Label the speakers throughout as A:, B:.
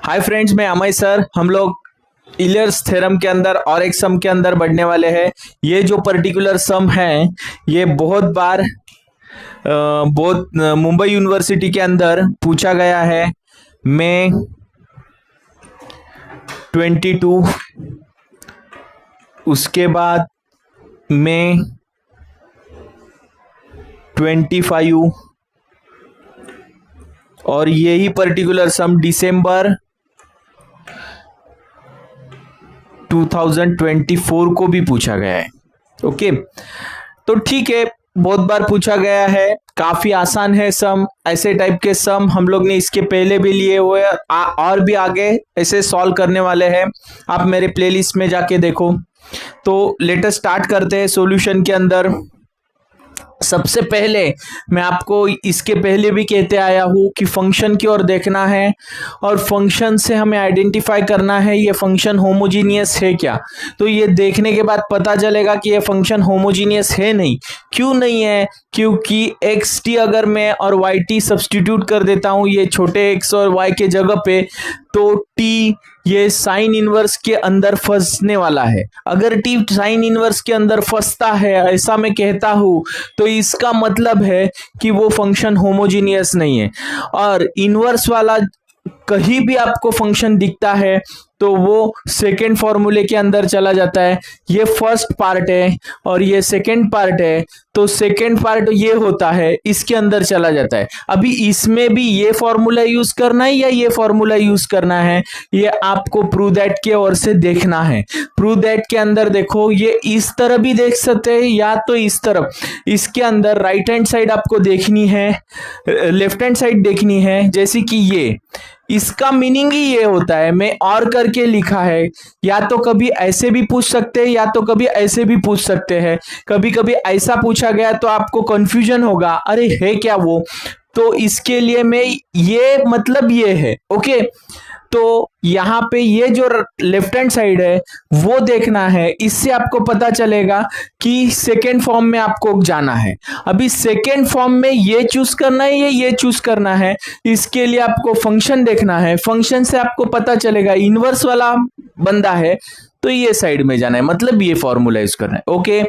A: Hi friends, मैं Amay sir. हम लोग इलियर्स थ्योरम के अंदर और एक सम के अंदर बढ़ने वाले हैं। ये जो पर्टिकुलर सम है ये बहुत बार मुंबई यूनिवर्सिटी के अंदर पूछा गया है। मई 22, उसके बाद मई 25 और यही पर्टिकुलर सम दिसंबर 2024 को भी पूछा गया है। ओके, तो ठीक है, बहुत बार पूछा गया है, काफी आसान है सम। ऐसे टाइप के सम हम लोग ने इसके पहले भी लिए हुए और भी आगे ऐसे सॉल्व करने वाले हैं। आप मेरे प्लेलिस्ट में जाके देखो। तो लेट अस स्टार्ट करते हैं सॉल्यूशन के अंदर। सबसे पहले मैं आपको इसके पहले भी कहते आया हूं कि फंक्शन की ओर देखना है और फंक्शन से हमें आइडेंटिफाई करना है ये फंक्शन होमोजीनियस है क्या। तो ये देखने के बाद पता चलेगा कि ये फंक्शन होमोजीनियस है नहीं। क्यों नहीं है? क्योंकि एक्स टी अगर मैं और वाई टी सब्सटीट्यूट कर देता हूं ये छोटे एक्स और वाई के जगह पे, तो टी ये साइन इनवर्स के अंदर फंसने वाला है। अगर टी साइन इनवर्स के अंदर फंसता है, ऐसा मैं कहता हूं, तो इसका मतलब है कि वो फंक्शन होमोजीनियस नहीं है। और इनवर्स वाला कहीं भी आपको फंक्शन दिखता है तो वो सेकेंड फॉर्मूले के अंदर चला जाता है। ये फर्स्ट पार्ट है और ये सेकेंड पार्ट है, तो सेकेंड पार्ट ये होता है, इसके अंदर चला जाता है। अभी इसमें भी ये फॉर्मूला यूज करना है या ये फॉर्मूला यूज करना है, ये आपको प्रूव दैट के ओर से देखना है। प्रूव दैट के अंदर देखो, ये इस तरह भी देख सकते हैं या तो इस तरफ। इसके अंदर राइट हैंड साइड आपको देखनी है, लेफ्ट हैंड साइड देखनी है। जैसे कि ये, इसका मीनिंग ही ये होता है, मैं और करके लिखा है। या तो कभी ऐसे भी पूछ सकते हैं या तो कभी ऐसे भी पूछ सकते हैं। कभी कभी ऐसा पूछा गया तो आपको कंफ्यूजन होगा, अरे है क्या वो। तो इसके लिए मैं ये मतलब ये है। ओके, तो यहाँ पे ये जो लेफ्ट हैंड साइड है वो देखना है। इससे आपको पता चलेगा कि सेकेंड फॉर्म में आपको जाना है। अभी सेकेंड फॉर्म में ये चूज करना है, ये चूज करना है। इसके लिए आपको फंक्शन देखना है। फंक्शन से आपको पता चलेगा इनवर्स वाला बंदा है तो ये साइड में जाना है, मतलब ये फॉर्मूला यूज करना है। ओके,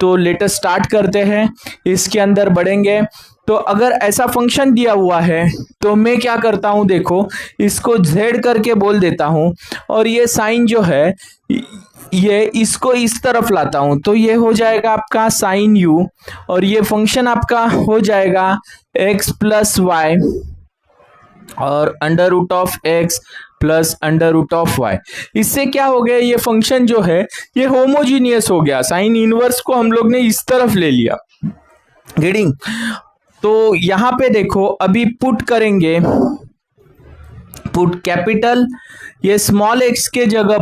A: तो लेट अस स्टार्ट करते हैं, इसके अंदर बढ़ेंगे। तो अगर ऐसा फंक्शन दिया हुआ है तो मैं क्या करता हूं, देखो इसको z करके बोल देता हूं और ये साइन जो है ये इसको इस तरफ लाता हूं, तो ये हो जाएगा आपका साइन u और ये फंक्शन आपका हो जाएगा x प्लस वाई और under root of x plus under root of y. इससे क्या हो गया, ये फंक्शन जो है ये होमोजीनियस हो गया। साइन इनवर्स को हम लोग ने इस तरफ ले लिया। गेटिंग? तो यहां पे देखो, अभी पुट करेंगे, पुट कैपिटल, ये स्मॉल एक्स के जगह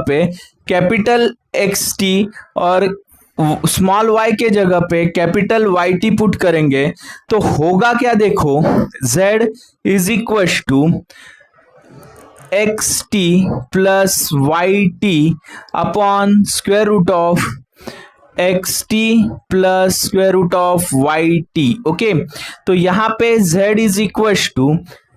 A: पे कैपिटल एक्स टी और स्मॉल वाई के जगह पे कैपिटल वाई टी पुट करेंगे तो होगा क्या, देखो z is equal to x t plus y t upon square root of x t plus square root of y t. Okay, तो यहाँ पे z is equal to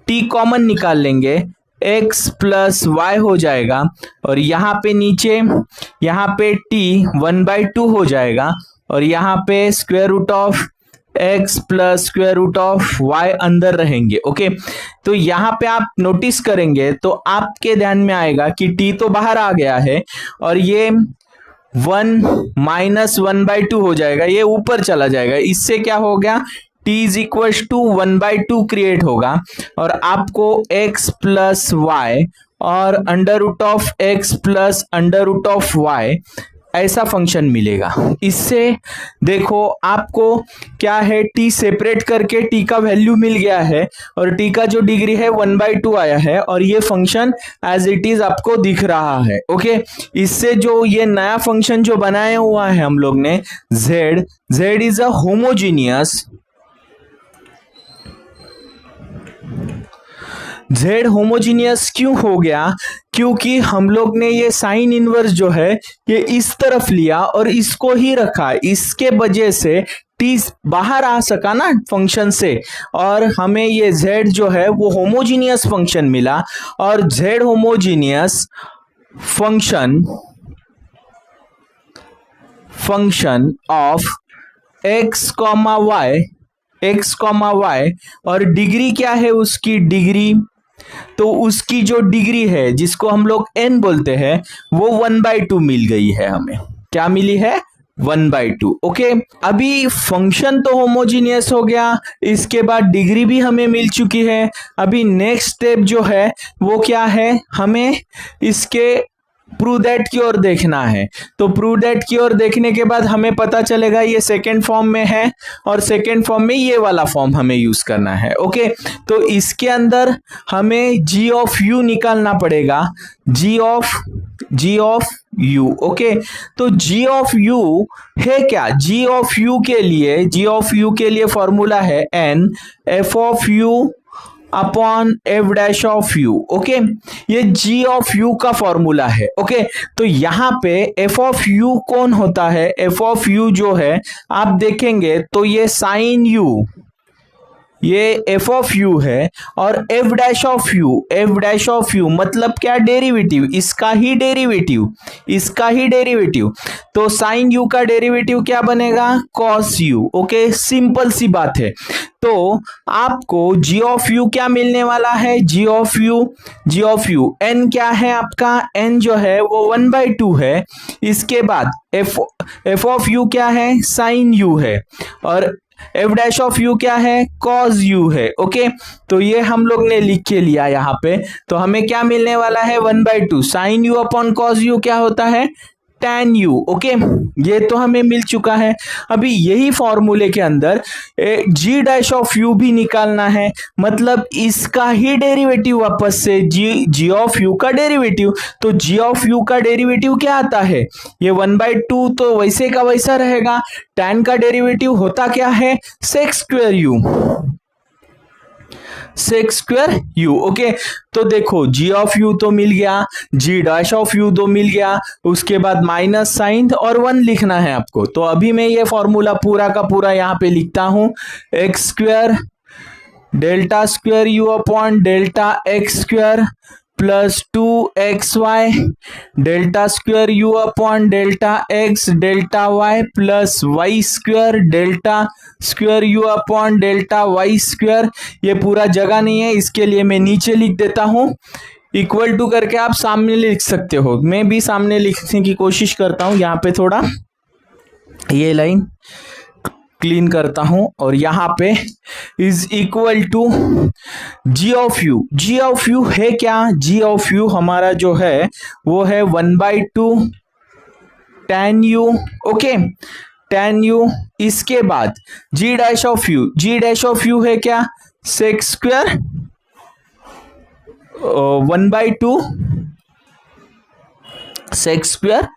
A: t common निकाल लेंगे, x प्लस वाई हो जाएगा और यहाँ पे नीचे यहाँ पे t 1/2 हो जाएगा और यहाँ पे square root of x plus square root of y अंदर रहेंगे। ओके, तो यहाँ पे आप नोटिस करेंगे तो आपके ध्यान में आएगा कि t तो बाहर आ गया है और ये 1 माइनस 1/2 हो जाएगा, ये ऊपर चला जाएगा। इससे क्या हो गया, t is equal to 1/2 create होगा और आपको x प्लस वाई और under root of x plus under root of y ऐसा फंक्शन मिलेगा। इससे देखो आपको क्या है, t सेपरेट करके t का वैल्यू मिल गया है और t का जो डिग्री है 1/2 आया है और ये फंक्शन एज इट इज आपको दिख रहा है। ओके, इससे जो ये नया फंक्शन जो बनाया हुआ है हम लोग ने z is a homogeneous z homogeneous क्यों हो गया? क्योंकि हम लोग ने ये साइन इनवर्स जो है ये इस तरफ लिया और इसको ही रखा, इसके वजह से t बाहर आ सका ना फंक्शन से, और हमें ये z जो है वो होमोजीनियस फंक्शन मिला। और z homogeneous function of x comma y, और डिग्री क्या है उसकी डिग्री, तो उसकी जो डिग्री है जिसको हम लोग n बोलते हैं वो 1/2 मिल गई है हमें। क्या मिली है? 1/2। ओके, अभी फंक्शन तो होमोजीनियस हो गया, इसके बाद डिग्री भी हमें मिल चुकी है। अभी नेक्स्ट स्टेप जो है वो क्या है, हमें इसके प्रूव दैट की ओर देखना है। तो प्रूव दैट की ओर देखने के बाद हमें पता चलेगा ये सेकेंड फॉर्म में है, और सेकेंड फॉर्म में ये वाला फॉर्म हमें यूज करना है। ओके, तो इसके अंदर हमें g ऑफ u निकालना पड़ेगा, g ऑफ u। ओके, तो g ऑफ u है क्या? g ऑफ u के लिए फॉर्मूला है n f of u upon F dash of you. Okay, ये g ऑफ u का फॉर्मूला है। ओके, तो यहाँ पे f ऑफ u कौन होता है? f ऑफ u जो है आप देखेंगे तो ये साइन u, ये f ऑफ u है, और f डैश ऑफ u मतलब क्या? डेरिवेटिव, इसका ही डेरिवेटिव। तो साइन u का डेरिवेटिव क्या बनेगा? cos u। ओके, सिंपल सी बात है। तो आपको g ऑफ u क्या मिलने वाला है? g ऑफ u n क्या है आपका? n जो है वो 1/2 है। इसके बाद f ऑफ u क्या है? साइन u है, और एफ डैश ऑफ यू क्या है? कॉज यू है। ओके, तो ये हम लोग ने लिख के लिया यहाँ पे। तो हमें क्या मिलने वाला है? 1/2 sine u upon cos u क्या होता है? tan u। ओके, ये तो हमें मिल चुका है। अभी यही फॉर्मूले के अंदर g डैश ऑफ u भी निकालना है, मतलब इसका ही डेरिवेटिव वापस से g ऑफ u का डेरिवेटिव। तो g ऑफ u का डेरिवेटिव क्या आता है? ये 1/2 तो वैसे का वैसा रहेगा। tan का डेरिवेटिव होता क्या है? sec square u। ओके, तो देखो g ऑफ u तो मिल गया, g डैश ऑफ u तो मिल गया, उसके बाद माइनस साइन और 1 लिखना है आपको। तो अभी मैं ये फॉर्मूला पूरा का पूरा यहाँ पे लिखता हूं, x square delta square u upon delta x square plus 2xy delta square u upon delta x delta y plus y square delta square u upon delta y square. ये पूरा जगह नहीं है, इसके लिए मैं नीचे लिख देता हूं, इक्वल टू करके आप सामने लिख सकते हो। मैं भी सामने लिखने की कोशिश करता हूं, यहाँ पे थोड़ा ये लाइन क्लीन करता हूं, और यहाँ पे is equal to g of u है क्या? g ऑफ u हमारा जो है वो है 1/2 tan u। Okay, tan u। इसके बाद g डैश ऑफ u है क्या? sec square 1/2 sec square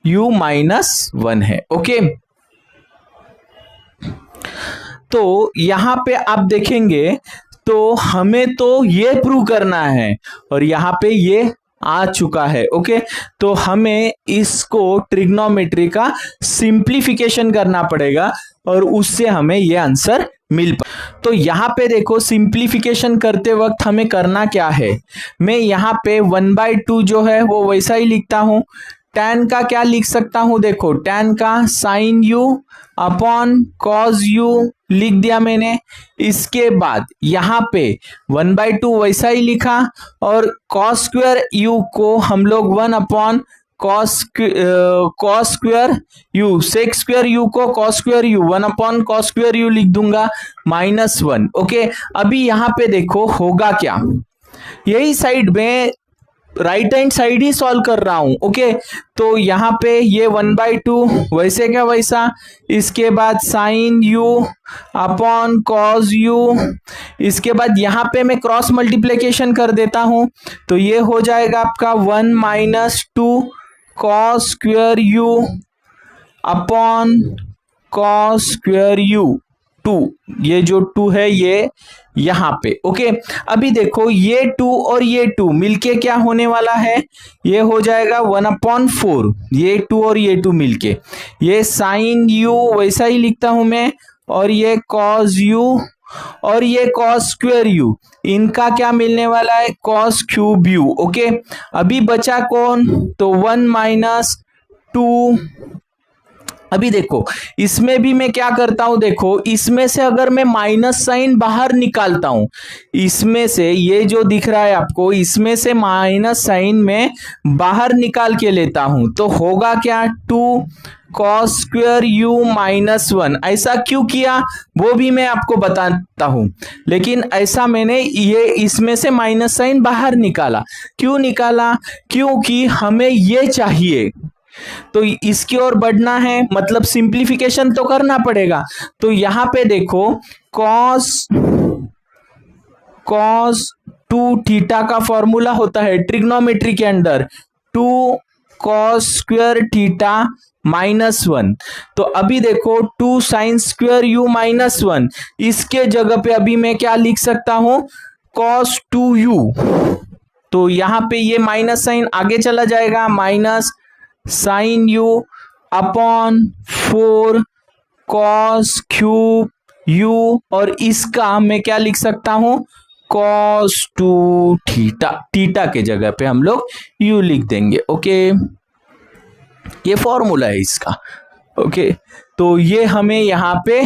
A: u minus 1 है। ओके, तो यहां पे आप देखेंगे तो हमें तो ये प्रूव करना है, और यहां पे ये आ चुका है। ओके, तो हमें इसको ट्रिग्नोमेट्री का सिंप्लीफिकेशन करना पड़ेगा, और उससे हमें ये आंसर मिल तो यहाँ पे देखो सिंप्लीफिकेशन करते वक्त हमें करना क्या है, मैं यहाँ पे 1/2 जो है वो वैसा ही लिखता हूं। tan का क्या लिख सकता हूं? देखो tan का sine u upon cos u लिख दिया मैंने। इसके बाद यहाँ पे 1/2 वैसा ही लिखा, और cos स्क्वायर u को हम लोग 1 upon cos square u, sec square u को cos square u 1 upon cos square u लिख दूंगा -1। ओके, अभी यहाँ पे देखो होगा क्या, यही साइड में राइट हैंड साइड ही सॉल्व कर रहा हूं। ओके, तो यहाँ पे ये 1/2 वैसे क्या वैसा, इसके बाद sine u upon cos u, इसके बाद यहाँ पे मैं क्रॉस मल्टीप्लिकेशन कर देता हूं, तो ये हो जाएगा आपका 1 - 2 cos square u upon cos square u 2। ये जो 2 है ये यहाँ पे। ओके, अभी देखो ये 2 और ये 2 मिलके क्या होने वाला है, ये हो जाएगा 1/4, ये 2 और ये 2 मिलके, ये साइन यू वैसा ही लिखता हूं मैं, और ये कॉस यू और ये कॉस स्क्वायर यू, इनका क्या मिलने वाला है, कॉस क्यूब यू। ओके, अभी बचा कौन, तो 1 माइनस 2। अभी देखो इसमें भी मैं क्या करता हूं, देखो इसमें से अगर मैं माइनस साइन बाहर निकालता हूं, इसमें से ये जो दिख रहा है आपको, इसमें से माइनस साइन में बाहर निकाल के लेता हूं, तो होगा क्या, 2 कॉस स्क्वायर यू माइनस 1। ऐसा क्यों किया वो भी मैं आपको बताता हूं, लेकिन ऐसा मैंने ये इसमें से माइनस साइन बाहर निकाला, क्यों निकाला, क्योंकि हमें ये चाहिए, तो इसकी ओर बढ़ना है, मतलब सिंप्लीफिकेशन तो करना पड़ेगा। तो यहां पे देखो कॉस 2 थीटा का फॉर्मूला होता है ट्रिग्नोमेट्री के अंदर 2 कॉस स्क्वायर थीटा माइनस 1। तो अभी देखो 2 साइन स्क्वायर यू माइनस 1, इसके जगह पे अभी मैं क्या लिख सकता हूं, कॉस 2u। तो यहां पे ये माइनस साइन आगे चला जाएगा, minus sine u upon 4 cos cube u, और इसका मैं क्या लिख सकता हूं, कॉस 2 थीटा, थीटा के जगह पे हम लोग यू लिख देंगे। ओके, ये फॉर्मूला है इसका। ओके, तो ये हमें यहाँ पे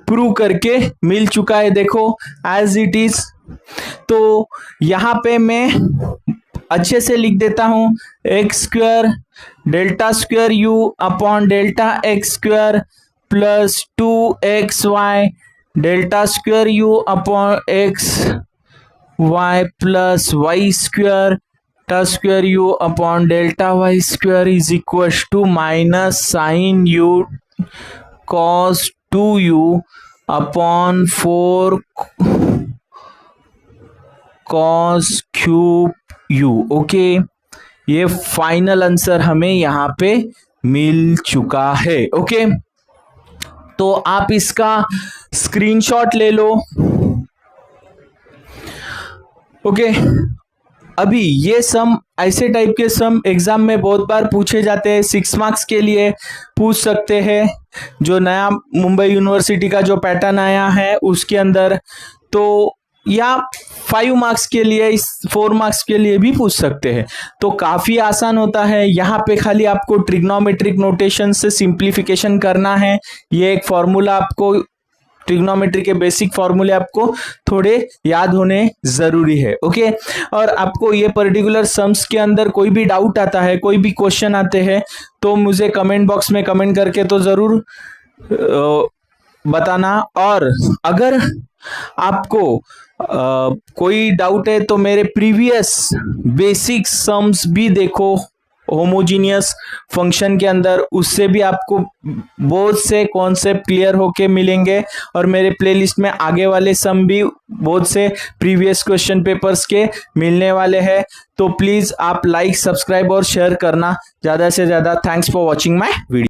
A: प्रूव करके मिल चुका है, देखो एज इट इज। तो यहाँ पे मैं अच्छे से लिख देता हूं, x square delta square u upon delta x square plus 2xy delta square u upon x y plus y square delta square u upon delta y square is equal to minus sine u cos 2u upon 4 cos cube u. Okay, ये final answer हमें यहाँ पे मिल चुका है। Okay, तो आप इसका screenshot ले लो। ओके, अभी ये सम, ऐसे टाइप के सम एग्जाम में बहुत बार पूछे जाते हैं, 6 मार्क्स के लिए पूछ सकते हैं, जो नया मुंबई यूनिवर्सिटी का जो पैटर्न आया है उसके अंदर, तो या 5 मार्क्स के लिए, 4 मार्क्स के लिए भी पूछ सकते हैं। तो काफी आसान होता है, यहाँ पे खाली आपको ट्रिग्नोमेट्रिक नोटेशन से सिंप्लीफिकेशन करना है। ये एक फॉर्मूला आपको, ट्रिग्नोमेट्री के बेसिक फॉर्मूले आपको थोड़े याद होने जरूरी है। ओके, और आपको ये पर्टिकुलर सम्स के अंदर कोई भी डाउट आता है, कोई भी क्वेश्चन आते हैं, तो मुझे कमेंट बॉक्स में कमेंट करके तो जरूर बताना। और अगर आपको कोई डाउट है तो मेरे प्रीवियस बेसिक सम्स भी देखो होमोजीनियस फंक्शन के अंदर, उससे भी आपको बहुत से कॉन्सेप्ट क्लियर होके मिलेंगे। और मेरे प्लेलिस्ट में आगे वाले सम भी बहुत से प्रीवियस क्वेश्चन पेपर्स के मिलने वाले हैं। तो प्लीज आप लाइक, सब्सक्राइब और शेयर करना ज़्यादा से ज़्यादा। Thanks for watching my video.